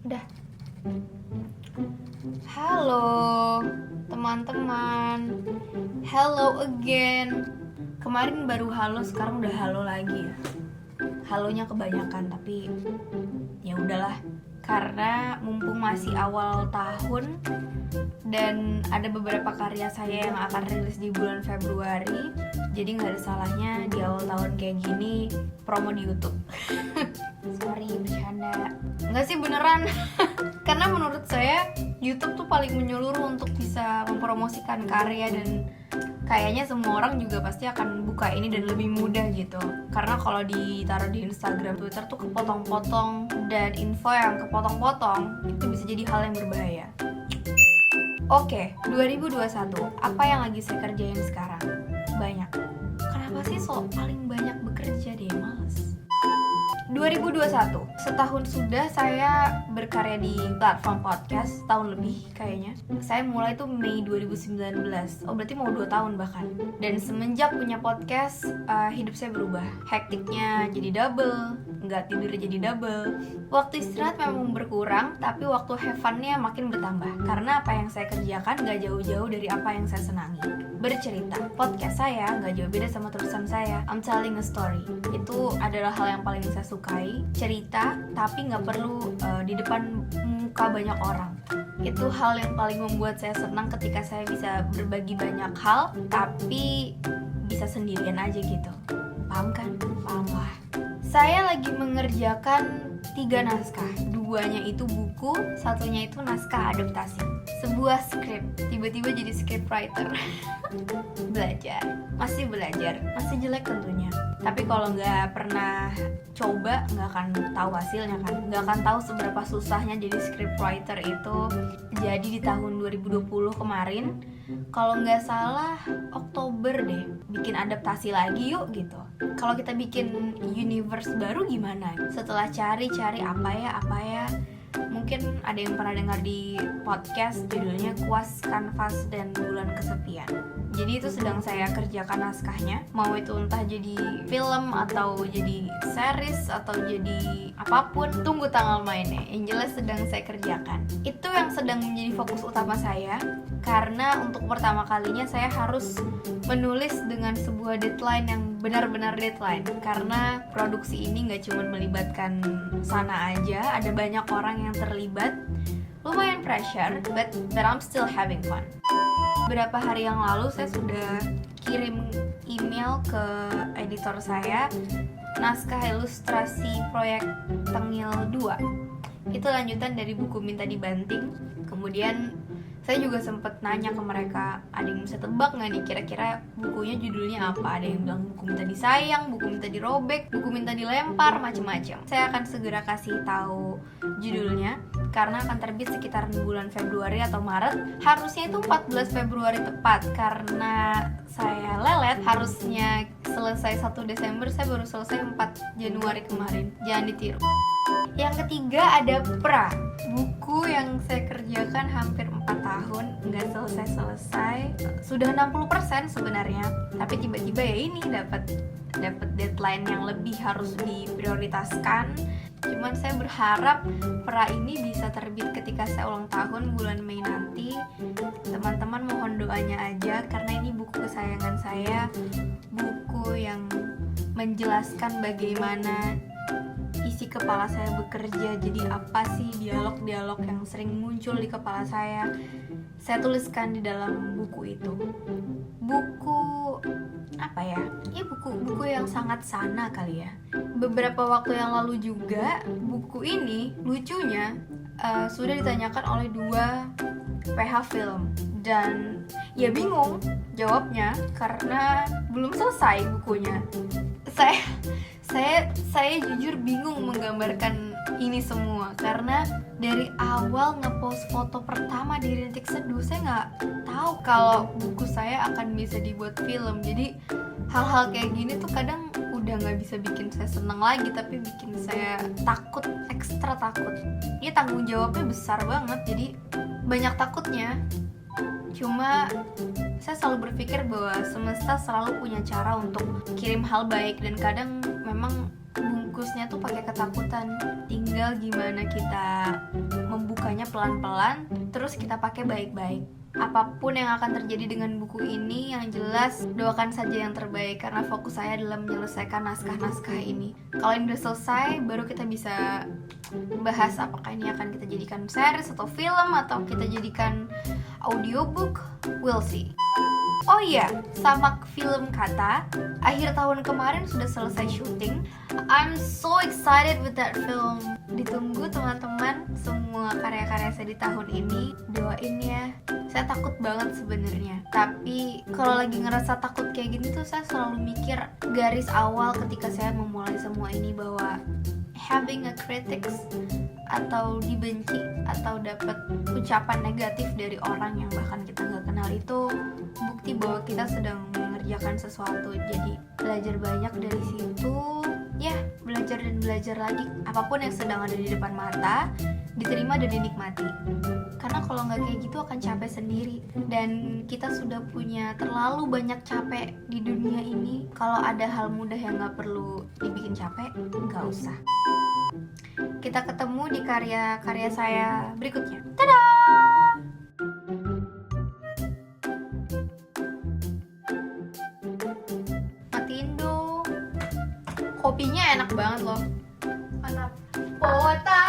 Udah. Halo teman-teman. Hello again. Kemarin baru halo, sekarang udah halo lagi ya. Halonya kebanyakan, tapi ya udahlah. Karena mumpung masih awal tahun dan ada beberapa karya saya yang akan rilis di bulan Februari, jadi nggak ada salahnya di awal tahun kayak gini promo di YouTube. Sorry, bercanda. Nggak sih, beneran. Karena menurut saya YouTube tuh paling menyeluruh untuk bisa mempromosikan karya, dan kayaknya semua orang juga pasti akan buka ini dan lebih mudah gitu. Karena kalau ditaruh di Instagram, Twitter tuh kepotong-potong, dan info yang kepotong-potong itu bisa jadi hal yang berbahaya. Oke, 2021, apa yang lagi saya kerjain sekarang? Banyak. Kenapa sih paling banyak bekerja deh, males. 2021, setahun sudah saya berkarya di platform podcast, tahun lebih kayaknya. Saya mulai tuh Mei 2019, berarti mau 2 tahun bahkan. Dan semenjak punya podcast, hidup saya berubah. Hektiknya jadi double, nggak tidur jadi double. Waktu istirahat memang berkurang, tapi waktu have fun-nya makin bertambah. Karena apa yang saya kerjakan nggak jauh-jauh dari apa yang saya senangi. Bercerita, podcast saya nggak jauh beda sama tulisan saya. I'm telling a story. Itu adalah hal yang paling saya sukai, cerita tapi nggak perlu di depan muka banyak orang. Itu hal yang paling membuat saya senang ketika saya bisa berbagi banyak hal tapi bisa sendirian aja gitu. Paham kan? Paham lah. Saya lagi mengerjakan 3 naskah, 2-nya itu buku, 1-nya itu naskah adaptasi. Sebuah skrip, tiba-tiba jadi scriptwriter. Masih belajar, masih jelek tentunya. Tapi kalau nggak pernah coba, nggak akan tahu hasilnya kan. Nggak akan tahu seberapa susahnya jadi scriptwriter itu. Jadi di tahun 2020 kemarin, kalau nggak salah Oktober deh, bikin adaptasi lagi yuk gitu. Kalau kita bikin universe baru gimana? Setelah cari apa ya, mungkin ada yang pernah dengar di podcast judulnya Kuas, Kanvas, dan Bulan Kesepian. Jadi itu sedang saya kerjakan naskahnya, mau itu entah jadi film atau jadi series atau jadi apapun, tunggu tanggal mainnya. Yang jelas sedang saya kerjakan. Itu yang sedang menjadi fokus utama saya, karena untuk pertama kalinya saya harus menulis dengan sebuah deadline yang benar-benar deadline. Karena produksi ini gak cuma melibatkan sana aja, ada banyak orang yang terlibat. Lumayan pressure, but I'm still having fun. Beberapa hari yang lalu saya sudah kirim email ke editor saya, naskah ilustrasi proyek Tengil 2. Itu lanjutan dari buku Minta Dibanting. Kemudian saya juga sempat nanya ke mereka, ada yang bisa tebak nggak nih kira-kira bukunya judulnya apa? Ada yang bilang buku minta disayang, buku minta dirobek, buku minta dilempar, macam-macam. Saya akan segera kasih tahu judulnya karena akan terbit sekitar bulan Februari atau Maret. Harusnya itu 14 Februari tepat, karena saya lelet, harusnya selesai 1 Desember, saya baru selesai 4 Januari kemarin. Jangan ditiru. Yang ketiga ada Pra, buku yang saya kerjakan hampir 4 tahun, nggak selesai-selesai. Sudah 60% sebenarnya, tapi tiba-tiba ya ini dapat deadline yang lebih, harus diprioritaskan. Cuman saya berharap Pra ini bisa terbit ketika saya ulang tahun bulan Mei nanti. Teman-teman mohon doanya aja, karena ini buku kesayangan saya, buku yang menjelaskan bagaimana isi kepala saya bekerja. Jadi apa sih dialog-dialog yang sering muncul di kepala saya tuliskan di dalam buku itu. Buku apa ya? Ya buku yang sangat sana kali ya. Beberapa waktu yang lalu juga buku ini lucunya sudah ditanyakan oleh 2 PH film, dan ya bingung jawabnya karena belum selesai bukunya. Saya jujur bingung menggambarkan ini semua, karena dari awal ngepost foto pertama di Rintik Seduh, saya nggak tahu kalau buku saya akan bisa dibuat film. Jadi hal-hal kayak gini tuh kadang udah nggak bisa bikin saya seneng lagi, tapi bikin saya takut, ekstra takut. Ini tanggung jawabnya besar banget, jadi banyak takutnya. Cuma saya selalu berpikir bahwa semesta selalu punya cara untuk kirim hal baik, dan kadang memang bungkusnya tuh pakai ketakutan. Tinggal gimana kita membukanya pelan-pelan, terus kita pakai baik-baik. Apapun yang akan terjadi dengan buku ini, yang jelas doakan saja yang terbaik, karena fokus saya adalah menyelesaikan naskah-naskah ini. Kalau ini udah selesai, baru kita bisa bahas apakah ini akan kita jadikan series atau film atau kita jadikan audiobook. We'll see. Oh iya, sama film Kata, akhir tahun kemarin sudah selesai syuting. I'm so excited with that film. Ditunggu teman-teman semua karya-karya saya di tahun ini. Doain ya. Saya takut banget sebenarnya. Tapi kalau lagi ngerasa takut kayak gini tuh saya selalu mikir garis awal ketika saya memulai semua ini, bahwa having a critics atau dibenci atau dapat ucapan negatif dari orang yang bahkan kita nggak kenal itu bukti bahwa kita sedang mengerjakan sesuatu. Jadi belajar banyak dari situ, ya belajar dan belajar lagi. Apapun yang sedang ada di depan mata diterima dan dinikmati, karena kalau nggak kayak gitu akan capek sendiri. Dan kita sudah punya terlalu banyak capek di dunia ini. Kalau ada hal mudah yang nggak perlu dibikin capek, nggak usah. Kita ketemu di karya-karya saya berikutnya. Tada! Matiin dong. Kopinya enak banget loh. Mantap. Poeta.